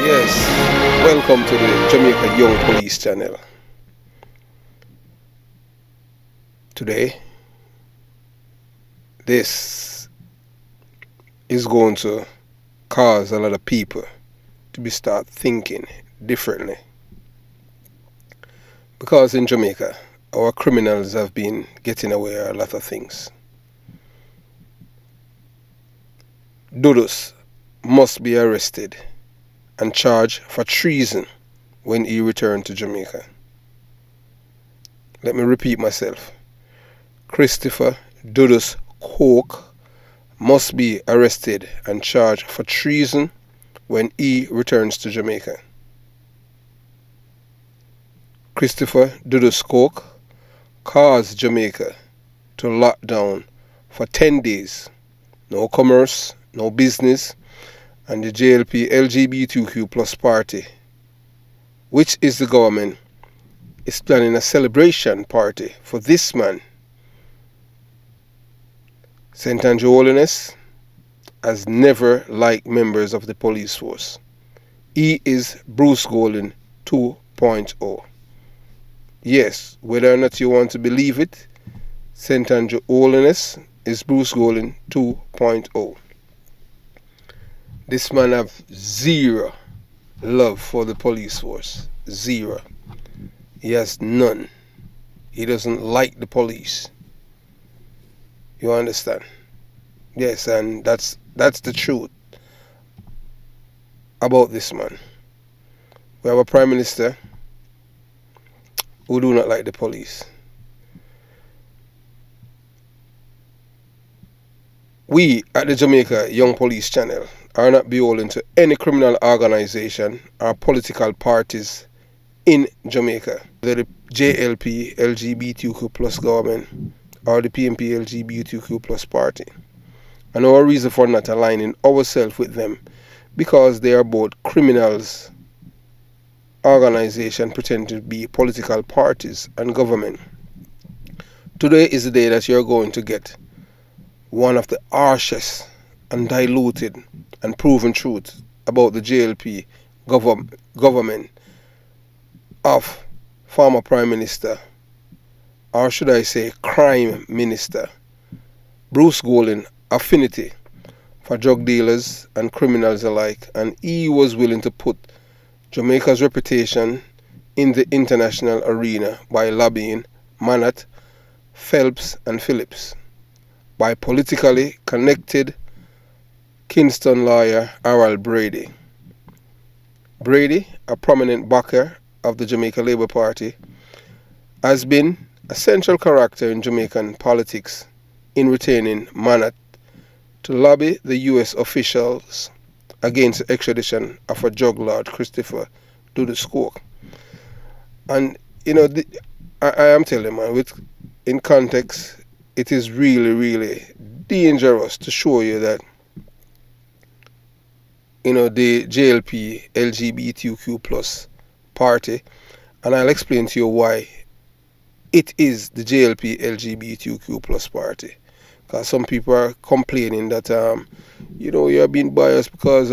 Yes, welcome to the Jamaica Young Police channel. Today, this is going to cause a lot of people to start thinking differently. Because in Jamaica, our criminals have been getting away with a lot of things. DUDUS must be arrested and charged for treason when he returned to Jamaica. Let me repeat myself. Christopher DUDUS Coke must be arrested and charged for treason when he returns to Jamaica. Christopher DUDUS Coke caused Jamaica to lock down for 10 days. No commerce, no business, and the JLP LGBTQ plus party, which is the government, is planning a celebration party for this man. St. Andrew Holiness has never liked members of the police force. He is Bruce Golden 2.0. Yes, whether or not you want to believe it, St. Andrew Holiness is Bruce Golden 2.0. This man have zero love for the police force. Zero. He has none. He doesn't like the police. You understand? Yes, and that's the truth about this man. We have a prime minister who do not like the police. We at the Jamaica Young Police channel are not beholden to any criminal organization or political parties in Jamaica, whether the JLP LGBTQ plus government or the PNP LGBTQ plus party. And our reason for not aligning ourselves with them, because they are both criminals, organization pretending to be political parties and government. Today is the day that you're going to get one of the harshest and diluted and proven truth about the JLP government of former Prime Minister, or should I say crime minister, Bruce Golden affinity for drug dealers and criminals alike, and he was willing to put Jamaica's reputation in the international arena by lobbying Manat, Phelps and Phillips, by politically connected Kingston lawyer Harold Brady. Brady, a prominent backer of the Jamaica Labour Party, has been a central character in Jamaican politics in retaining Manat to lobby the US officials against the extradition of a drug lord, Christopher DUDUS Coke. And I am telling man, in context, it is really, really dangerous to show you that the JLP LGBTQ plus party, and I'll explain to you why it is the JLP LGBTQ plus party. Because some people are complaining that you're being biased because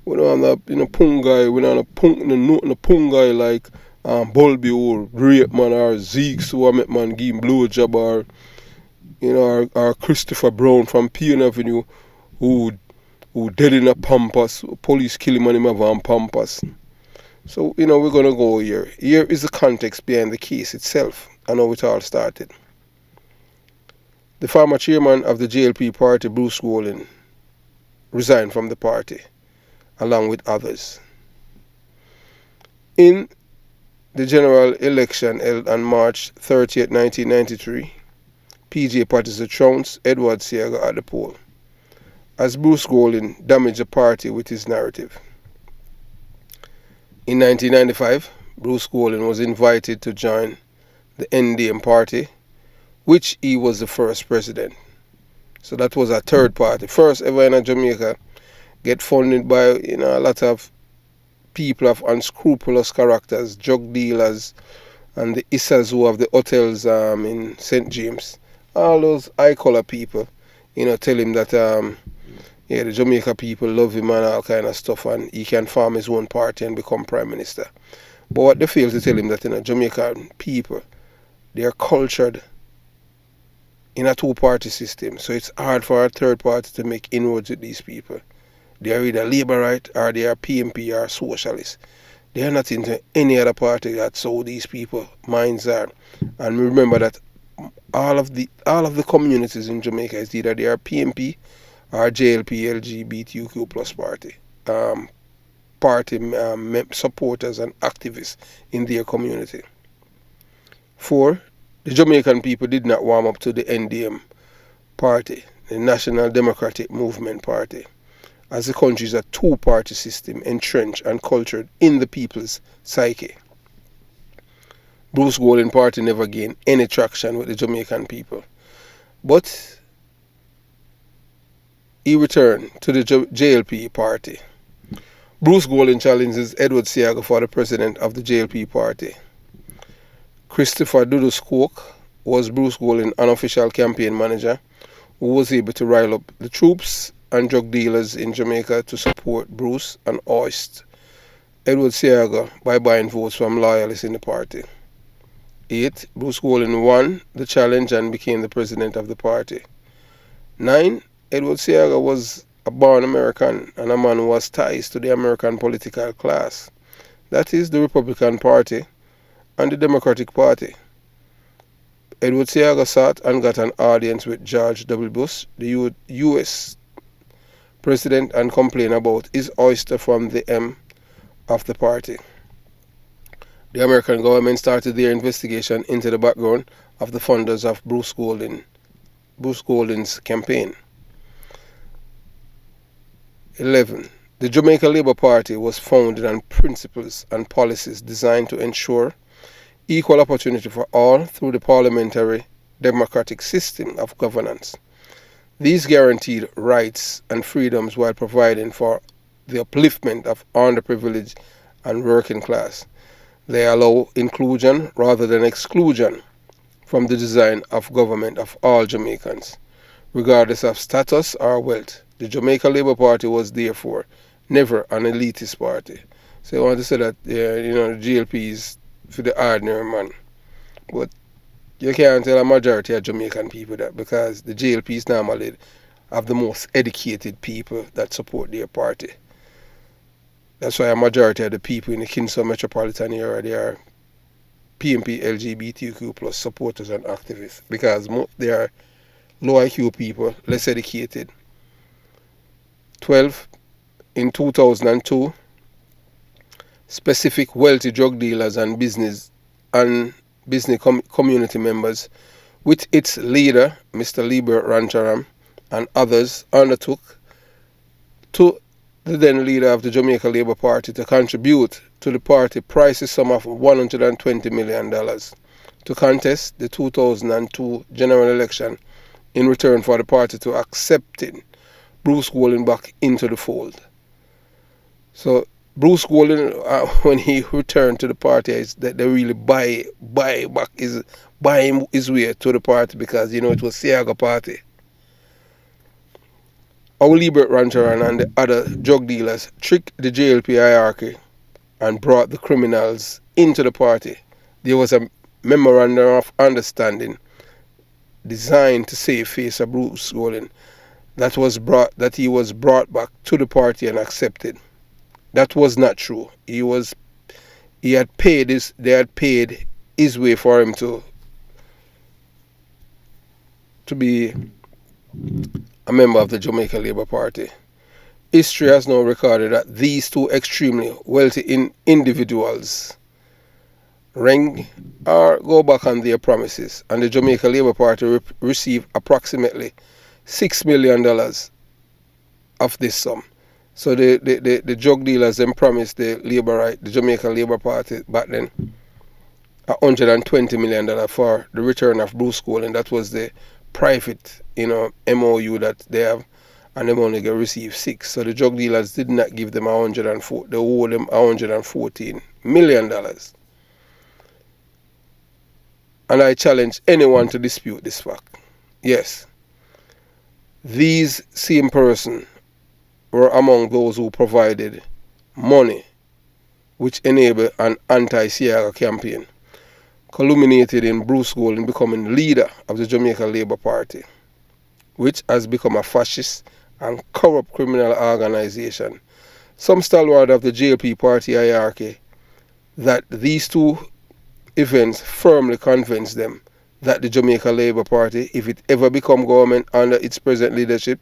we're not a pung guy, we're not a pung guy like Bulby or Rape Man or Zeke, so I met man give him blowjob, or Christopher Brown from Peon Avenue who dead in a pampas, police kill him and him have on pampas. So, we're gonna go here. Here is the context behind the case itself and how it all started. The former chairman of the JLP party, Bruce Golden, resigned from the party, along with others. In the general election held on March 30th, 1993, PJ Patterson trounced Edward Seaga at the poll, as Bruce Golden damaged the party with his narrative. In 1995, Bruce Golden was invited to join the NDM party, which he was the first president. So that was a third party, first ever in Jamaica, get funded by a lot of people of unscrupulous characters, drug dealers, and the Issas who have the hotels in St. James. All those high collar people, tell him that Yeah, the Jamaica people love him and all kind of stuff, and he can form his own party and become prime minister. But what they fail to tell him that, Jamaican people, they are cultured in a two-party system, so it's hard for a third party to make inroads with these people. They are either Labourite or they are PMP or socialist. They are not into any other party. That's how these people minds are. And remember that all of the communities in Jamaica is either they are PMP or JLP LGBTQ plus party. Supporters and activists in their community. 4. The Jamaican people did not warm up to the NDM party, the National Democratic Movement Party, as the country is a two-party system entrenched and cultured in the people's psyche. Bruce Golding party never gained any traction with the Jamaican people, but he returned to the JLP party. Bruce Golding challenges Edward Seaga for the president of the JLP party. Christopher DUDUS Coke was Bruce Golding's unofficial campaign manager, who was able to rile up the troops and drug dealers in Jamaica to support Bruce and oust Edward Seaga by buying votes from loyalists in the party. 8. Bruce Golding won the challenge and became the president of the party. 9. Edward Seaga was a born American and a man who has ties to the American political class. That is the Republican Party and the Democratic Party. Edward Seaga sat and got an audience with George W. Bush, the U.S. president, and complained about his oyster from the M of the party. The American government started their investigation into the background of the funders of Bruce Golding's campaign. 11. The Jamaica Labour Party was founded on principles and policies designed to ensure equal opportunity for all through the parliamentary democratic system of governance. These guaranteed rights and freedoms while providing for the upliftment of underprivileged and working class. They allow inclusion rather than exclusion from the design of government of all Jamaicans, regardless of status or wealth. The Jamaica Labour Party was therefore never an elitist party. So I want to say that, the GLP is for the ordinary man. But you can't tell a majority of Jamaican people that, because the GLPs normally have the most educated people that support their party. That's why a majority of the people in the Kingston metropolitan area, they are PMP LGBTQ plus supporters and activists, because they are low IQ people, less educated. 12. In 2002, specific wealthy drug dealers and business community members, with its leader, Mr. Libert Rancharam, and others, undertook to the then leader of the Jamaica Labour Party to contribute to the party prices sum of $120 million to contest the 2002 general election in return for the party to accepting Bruce Golding back into the fold. So Bruce Golding, when he returned to the party, is that they really buy him his way to the party, because it was Seaga party. Our Libert Rancharan and the other drug dealers tricked the JLP hierarchy and brought the criminals into the party. There was a memorandum of understanding designed to save face of Bruce Golding that he was brought back to the party and accepted. That was not true. They had paid his way for him to be a member of the Jamaica Labour Party. History has now recorded that these two extremely wealthy individuals ring or go back on their promises, and the Jamaica Labour Party received approximately $6 million of this sum. So the drug dealers then promised the Jamaica Labour Party back then $120 million for the return of Bruce Golding. That was the private MOU that they have, and they only received 6. So the drug dealers did not give them they owed them $114 million. And I challenge anyone to dispute this fact. Yes, these same person were among those who provided money which enabled an anti-Seaga campaign, culminated in Bruce Golding becoming leader of the Jamaica Labour Party, which has become a fascist and corrupt criminal organization. Some stalwart of the JLP party hierarchy that these two events firmly convinced them that the Jamaica Labour Party, if it ever become government under its present leadership,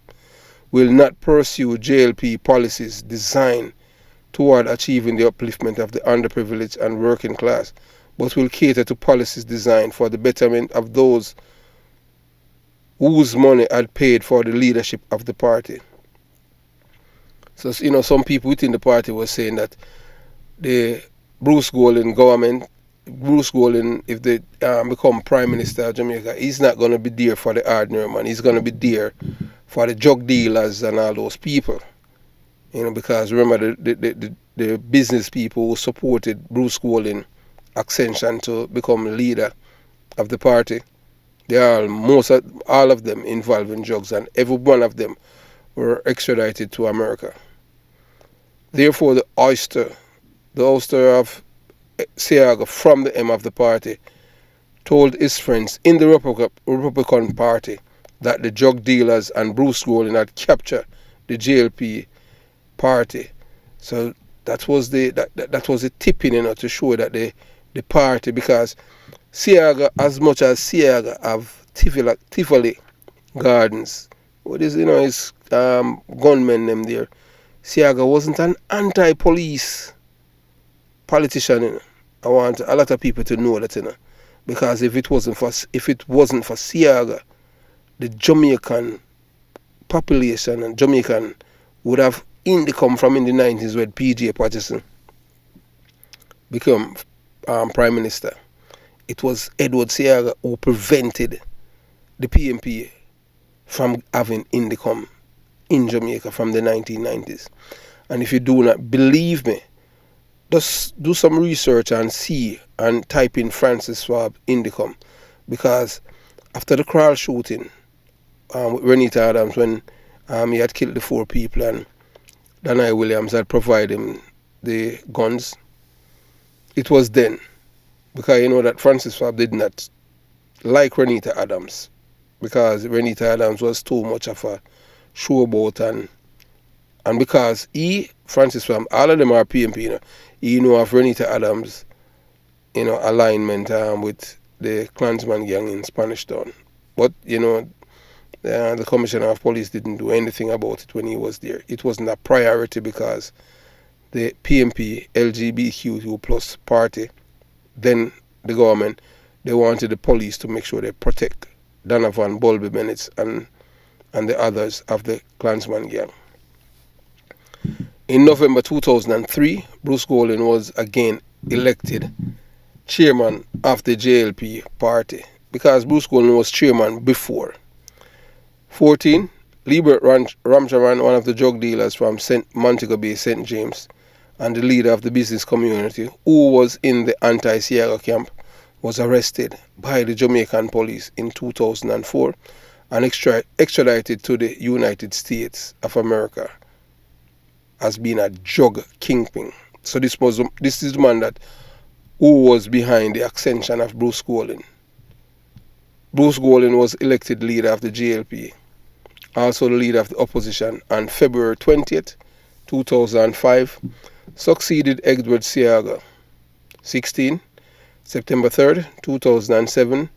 will not pursue JLP policies designed toward achieving the upliftment of the underprivileged and working class, but will cater to policies designed for the betterment of those whose money had paid for the leadership of the party. So, some people within the party were saying that the Bruce Golding government, Bruce Golding, if they become Prime Minister of Jamaica, he's not going to be there for the ordinary man. He's going to be there for the drug dealers and all those people. Because remember, the business people who supported Bruce Golding ascension to become leader of the party, they are all of them involved in drugs, and every one of them were extradited to America. Therefore, the oyster of Seaga from the M of the party told his friends in the Republican Party that the drug dealers and Bruce Golding had captured the JLP party. So that was the tipping, to show that the party, because Seaga, as much as Seaga have Tivoli Gardens, what is his gunmen them there, Seaga wasn't an anti-police politician. I want a lot of people to know that, because if it wasn't for Seaga, the Jamaican population and Jamaican would have come from in the 90s when P.J. Patterson became Prime Minister. It was Edward Seaga who prevented the PNP from having income in Jamaica from the 1990s. And if you do not believe me, just do some research and see and type in Francis Swab Indicom, because after the Crawl shooting with Renita Adams, when he had killed the 4 people and Danai Williams had provided him the guns, it was then, because that Francis Swab did not like Renita Adams, because Renita Adams was too much of a showboat, and because Francis Swab, all of them are PNP, he knew of Renita Adams, alignment with the Klansman gang in Spanish Town. But, the Commissioner of Police didn't do anything about it when he was there. It wasn't a priority, because the PNP, LGBTQ plus party, then the government, they wanted the police to make sure they protect Donovan, Bulby Bennett and the others of the Klansman gang. In November 2003, Bruce Golding was again elected chairman of the JLP party, because Bruce Golding was chairman before. 14, Libert Ramcharan, one of the drug dealers from Montego Bay, St. James, and the leader of the business community, who was in the anti-Seaga camp, was arrested by the Jamaican police in 2004 and extradited to the United States of America as being a drug kingpin. So this is the man who was behind the ascension of Bruce Golding. Bruce Golding was elected leader of the JLP, also the leader of the opposition, on February 20th, 2005, succeeded Edward Seaga. 16, September 3rd, 2007,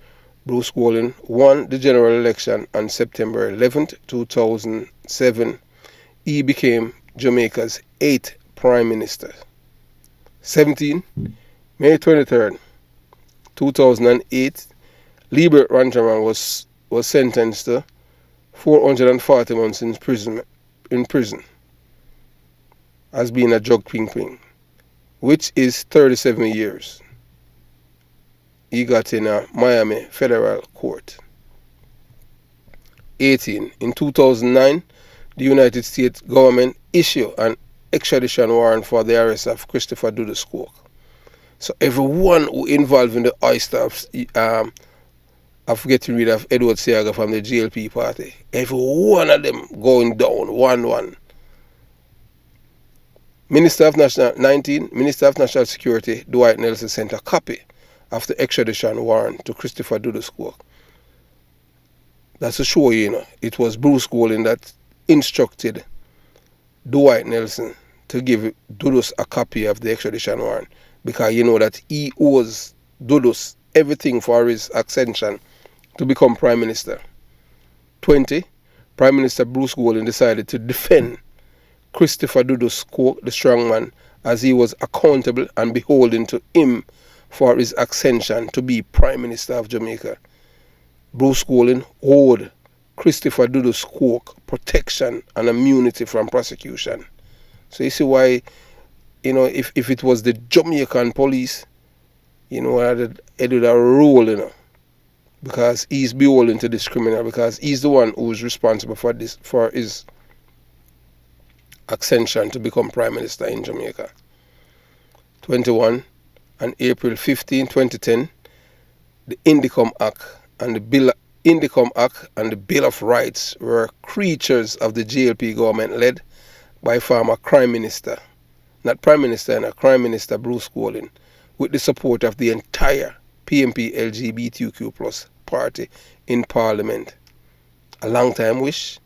Bruce Golding won the general election on September 11th, 2007. He became Jamaica's 8th Prime Minister. 17, May 23rd, 2008, Libert Ramcharan was sentenced to 440 months in prison as being a drug kingpin, which is 37 years. He got in a Miami federal court. 18. In 2009, the United States government issued an extradition warrant for the arrest of Christopher DUDUS. So everyone who involved in the oyster of getting rid of Edward Seaga from the JLP party, every one of them going down, 1-1. Minister of National Security Dwight Nelson sent a copy of the extradition warrant to Christopher DUDUS Cook. That's to show you, it was Bruce Golding that instructed Dwight Nelson to give DUDUS a copy of the extradition warrant, because you know that he owes DUDUS everything for his ascension to become Prime Minister. 20. Prime Minister Bruce Golding decided to defend Christopher DUDUS Cook, the strongman, as he was accountable and beholden to him for his ascension to be Prime Minister of Jamaica. Bruce Golding owed Christopher DUDUS Cook protection and immunity from prosecution. So you see why, if it was the Jamaican police, it would have a role, because he's beholden to this criminal, because he's the one who is responsible for his ascension to become Prime Minister in Jamaica. 21. On April 15, 2010, the Indicom Act and the Bill of Rights were creatures of the JLP government led by former Crime Minister, not Prime Minister, and Crime Minister Bruce Golding, with the support of the entire PMP LGBTQ plus party in Parliament. A long time wish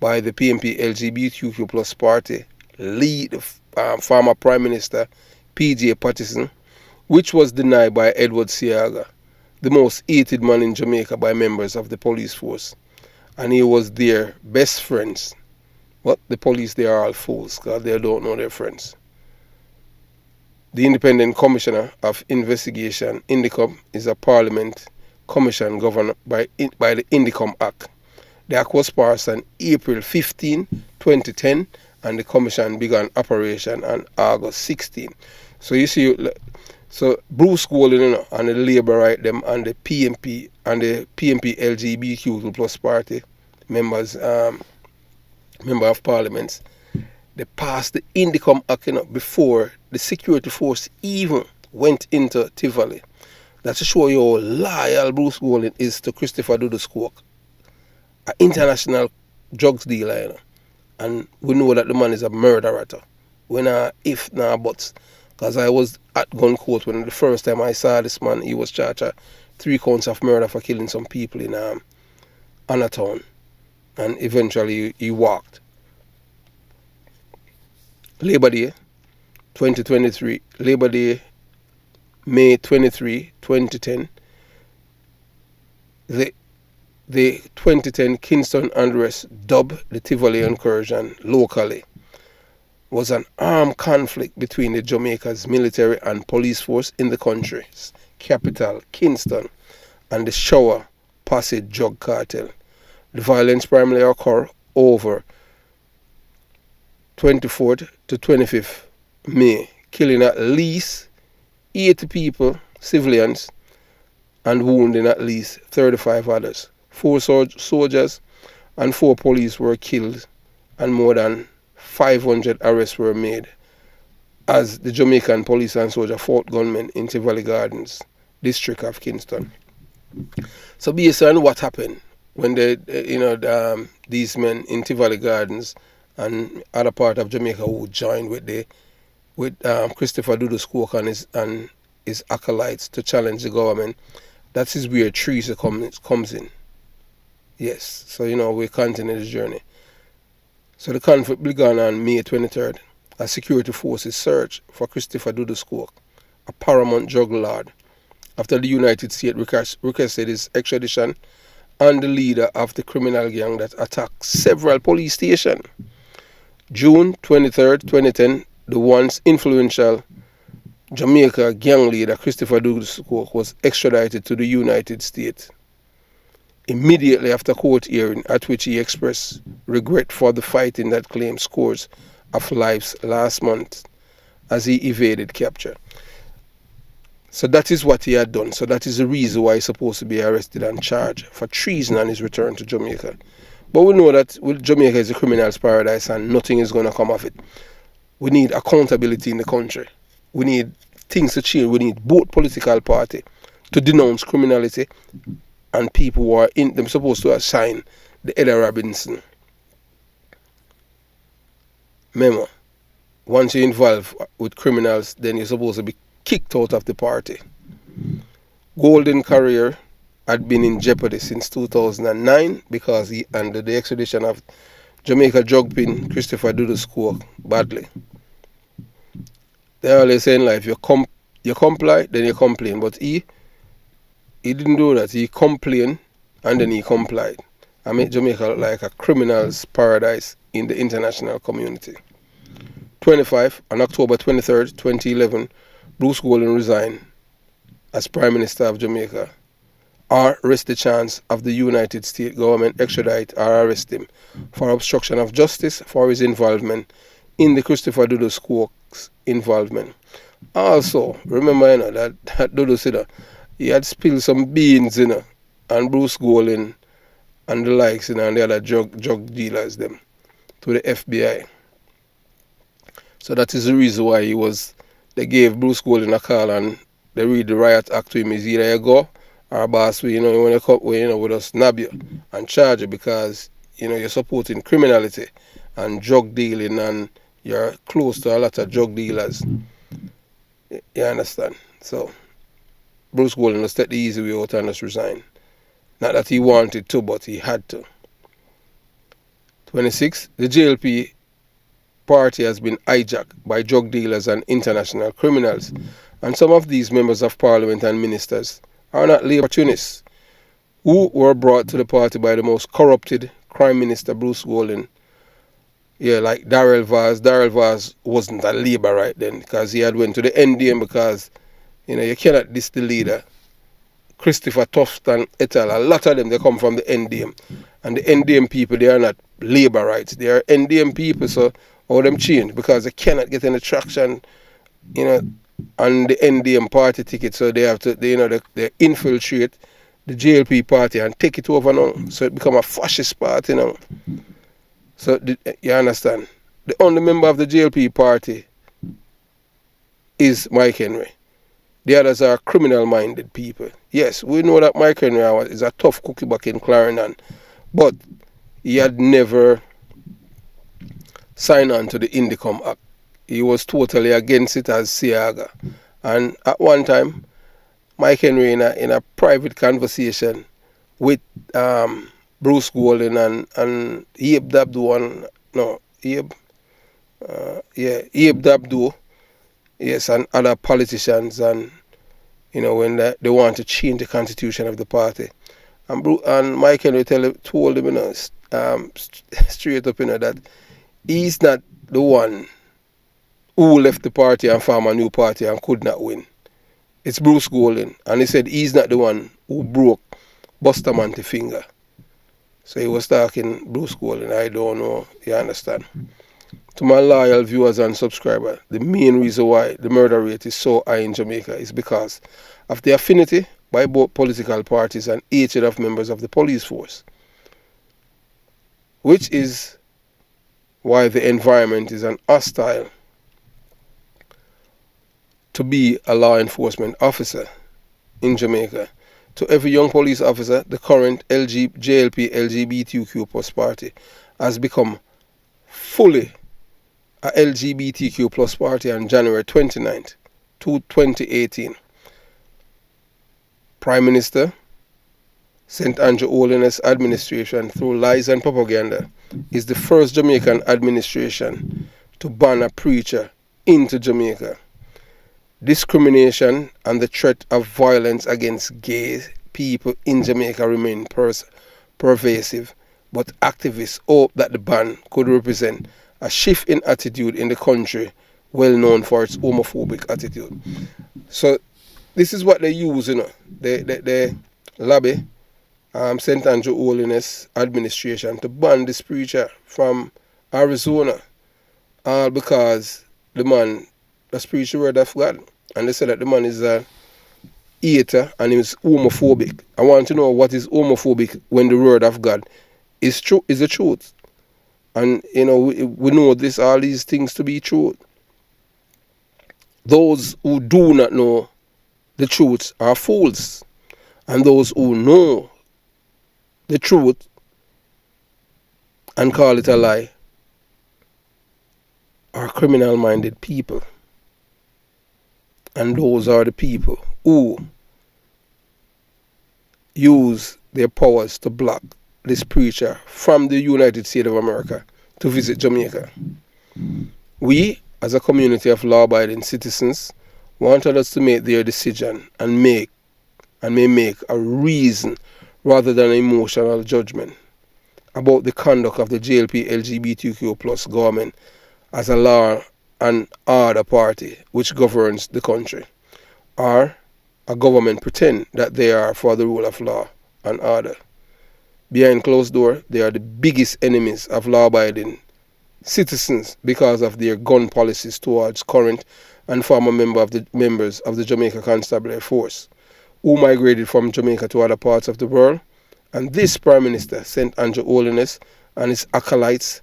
by the PMP LGBTQ plus party lead former Prime Minister PJ Patterson, which was denied by Edward Seaga, the most hated man in Jamaica by members of the police force. And he was their best friends. But the police, they are all fools, because they don't know their friends. The Independent Commissioner of Investigation, Indicom, is a Parliament commission governed by the Indicom Act. The Act was passed on April 15, 2010, and the commission began operation on August 16. So you see, so Bruce Golding and the Labour Right them and the PMP LGBTQ plus party members, member of Parliament, they passed the Indicom Act before the security force even went into Tivoli. That's to show you how loyal Bruce Golding is to Christopher DUDUS Cook, an international drugs dealer, and we know that the man is a murderer. If not buts, because I was at gun court when the first time I saw this man. He was charged 3 counts of murder for killing some people in Anatown, and eventually he walked. Labor Day 2023, Labor Day May 23, 2010, the 2010 Kingston unrest, dubbed the Tivoli incursion locally, was an armed conflict between the Jamaica's military and police force in the country's capital, Kingston, and the Shower Passage drug cartel. The violence primarily occurred over 24th to 25th May, killing at least 80 people, civilians, and wounding at least 35 others. 4 soldiers and 4 police were killed, and more than 500 arrests were made as the Jamaican police and soldier fought gunmen in Tivoli Gardens, district of Kingston. So based on what happened when these men in Tivoli Gardens and other part of Jamaica who joined with Christopher DUDUS Cook and his acolytes to challenge the government, that is where treason comes in. Yes, so we continue the journey. So the conflict began on May 23rd as security forces searched for Christopher DUDUS Cook, a paramount drug lord, after the United States requested his extradition and the leader of the criminal gang that attacked several police stations. June 23rd, 2010, the once influential Jamaica gang leader Christopher DUDUS Cook was extradited to the United States. Immediately after court hearing, at which he expressed regret for the fighting that claimed scores of lives last month as he evaded capture. So that is what he had done. So that is the reason why he's supposed to be arrested and charged for treason on his return to Jamaica. But we know that Jamaica is a criminal's paradise and nothing is going to come of it. We need accountability in the country. We need things to change. We need both political parties to denounce criminality and people who are in them supposed to assign the Ella Robinson memo. once you're involved with criminals, then you're supposed to be kicked out of the party. Golden career had been in jeopardy since 2009 because he, under the extradition of Jamaica drug pin Christopher DUDUS score badly. They always say in life, you comply, then you complain. But he didn't do that. He complained and then he complied. I made Jamaica look like a criminal's paradise in the international community. 25, on October 23rd, 2011, Bruce Golding resigned as Prime Minister of Jamaica, or risk the chance of the United States government extradite or arrest him for obstruction of justice for his involvement in the Christopher DUDUS Cook's involvement. Also, remember, that DUDUS, he had spilled some beans, and Bruce Golding and the likes, and the other drug dealers, them, to the FBI. So that is the reason why they gave Bruce Golding a call and they read the riot act to him. Is either you go or boss, when you come, with us snap you and charge you because, you're supporting criminality and drug dealing and you're close to a lot of drug dealers. You understand? So, Bruce Golding just take the easy way out and just resign. Not that he wanted to, but he had to. 26. The JLP party has been hijacked by drug dealers and international criminals, and some of these members of parliament and ministers are not Labour opportunists who were brought to the party by the most corrupted crime minister Bruce Golding. Yeah, like Darrell Vaz. Darrell Vaz wasn't a Labour right then because he had went to the NDM because, you cannot diss the leader. Christopher Tufton et al. A lot of them, they come from the NDM. And the NDM people, they are not Labour rights. They are NDM people, so all them change because they cannot get any traction, on the NDM party ticket. So they have to, they infiltrate the JLP party and take it over now. So it become a fascist party now. So you understand? The only member of the JLP party is Mike Henry. The others are criminal-minded people. Yes, we know that Mike Henry is a tough cookie back in Clarendon, but he had never signed on to the Indicom Act. He was totally against it as Siaga. And at one time, Mike Henry, in a private conversation with Bruce Golding and Abe Dabdoo, Abe Dabdoo, yes, and other politicians, and when they want to change the constitution of the party, and Mike Henry told him, straight up, that he's not the one who left the party and formed a new party and could not win. It's Bruce Golding, and he said he's not the one who broke Bustamante finger. So he was talking Bruce Golding. I don't know. You understand? To my loyal viewers and subscribers, the main reason why the murder rate is so high in Jamaica is because of the affinity by both political parties and hatred of members of the police force, which is why the environment is an hostile to be a law enforcement officer in Jamaica. To every young police officer, the current JLP LGBTQ plus party has become fully a LGBTQ plus party on January 29th, 2018. Prime Minister St. Andrew Holiness administration, through lies and propaganda, is the first Jamaican administration to ban a preacher into Jamaica. Discrimination and the threat of violence against gay people in Jamaica remain pervasive, but activists hope that the ban could represent a shift in attitude in the country, well known for its homophobic attitude. So this is what they use, They lobby St. Andrew Holiness administration to ban this preacher from Arizona, all because the man does preach the word of God. And they say that the man is a hater and he is homophobic. I want to know what is homophobic when the word of God is true, is the truth. And we know all these things to be true. Those who do not know the truth are fools, and those who know the truth and call it a lie are criminal-minded people. And those are the people who use their powers to block this preacher from the United States of America to visit Jamaica. We, as a community of law-abiding citizens, wanted us to make their decision and may make a reason rather than an emotional judgment about the conduct of the JLP LGBTQ plus government as a law and order party which governs the country, or a government pretend that they are for the rule of law and order. Behind closed door, they are the biggest enemies of law-abiding citizens because of their gun policies towards current and former members of the Jamaica Constabulary Force, who migrated from Jamaica to other parts of the world. And this Prime Minister, St. Andrew Holiness, and his acolytes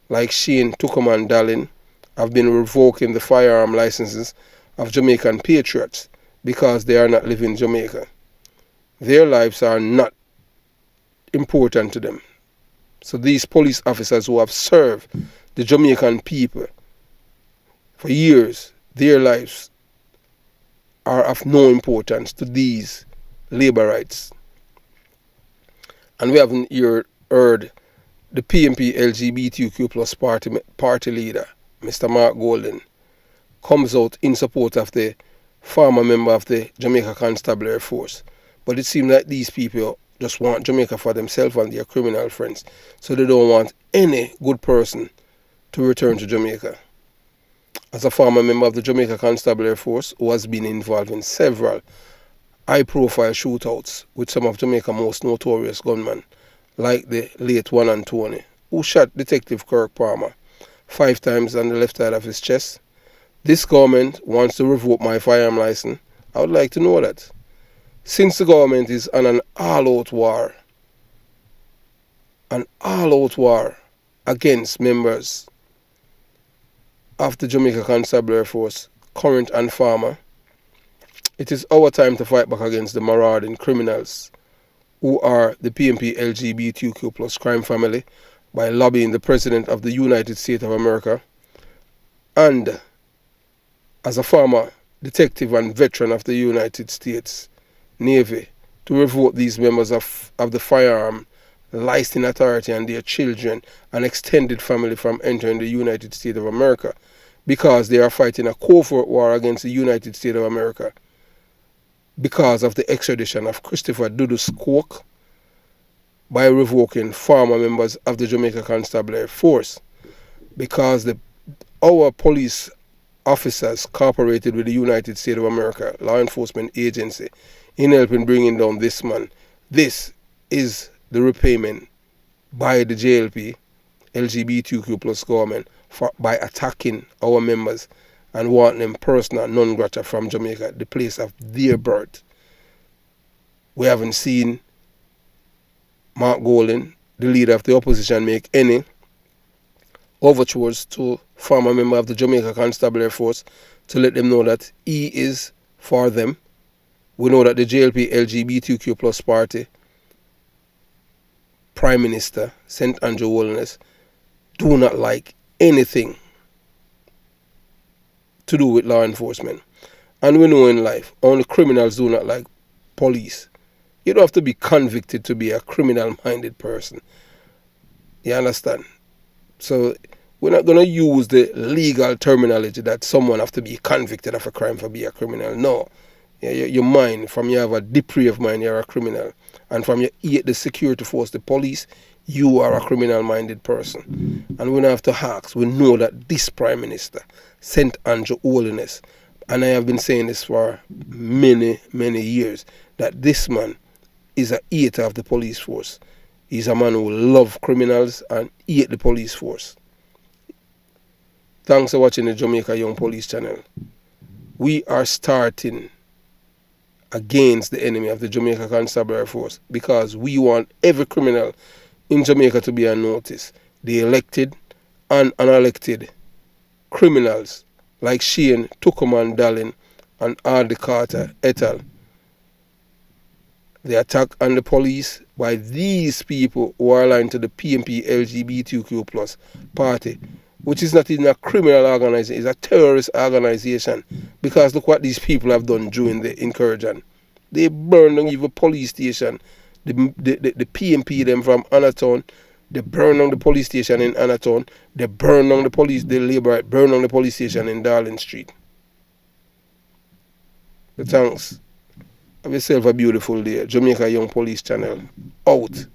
like Shane Tuckerman Dallin have been revoking the firearm licenses of Jamaican patriots because they are not living in Jamaica. Their lives are not important to them. So these police officers who have served the Jamaican people for years, their lives are of no importance to these labor rights. And we haven't heard the PNP LGBTQ plus party leader, Mr. Mark Golden, comes out in support of the former member of the Jamaica Constabulary Force. But it seems like these people just want Jamaica for themselves and their criminal friends. So they don't want any good person to return to Jamaica. As a former member of the Jamaica Constabulary Force who has been involved in several high-profile shootouts with some of Jamaica's most notorious gunmen, like the late Juan Anthony, who shot Detective Kirk Palmer 5 times on the left side of his chest. This government wants to revoke my firearm license. I would like to know that. Since the government is on an all-out war against members of the Jamaica Constabulary Force, current and former, it is our time to fight back against the marauding criminals who are the PNP LGBTQ plus crime family by lobbying the President of the United States of America, and as a former detective and veteran of the United States Navy, to revoke these members of the firearm licensing authority and their children and extended family from entering the United States of America because they are fighting a covert war against the United States of America because of the extradition of Christopher DUDUS Coke by revoking former members of the Jamaica Constabulary Force, because our police officers cooperated with the United States of America law enforcement agency in helping bringing down this man. This is the repayment by the JLP LGBTQ plus government by attacking our members and wanting them persona non grata from Jamaica, the place of their birth. We haven't seen Mark Golden, the leader of the opposition, make any overtures to former member of the Jamaica Constabulary Force to let them know that he is for them. We know that the JLP LGBTQ plus party Prime Minister, St. Andrew Holiness, do not like anything to do with law enforcement. And we know in life, only criminals do not like police. You don't have to be convicted to be a criminal-minded person. You understand? So we're not going to use the legal terminology that someone have to be convicted of a crime for being a criminal. No. Your mind, from you have a depraved mind, you're a criminal. And from you hate the security force, the police, you are a criminal-minded person. And we don't have to ask. We know that this Prime Minister, St. Andrew Holiness, and I have been saying this for many, many years, that this man is a hater of the police force. He's a man who loves criminals and hate the police force. Thanks for watching the Jamaica Young Police channel. We are starting against the enemy of the Jamaica Constabulary Force because we want every criminal in Jamaica to be on notice. The elected and unelected criminals like Shane Tuckerman Dallin and Ardy Carter et al. The attack on the police by these people who are aligned to the PNP LGBTQ plus party which is not even a criminal organization, it's a terrorist organization. Because look what these people have done during the incursion. They burned down even police station. The PMP them from Anatown. They burned down the police station in Anatown. They burned down the labor burned down the police station in Darling Street. But thanks. Have yourself a beautiful day. Jamaica Young Police Channel. Out.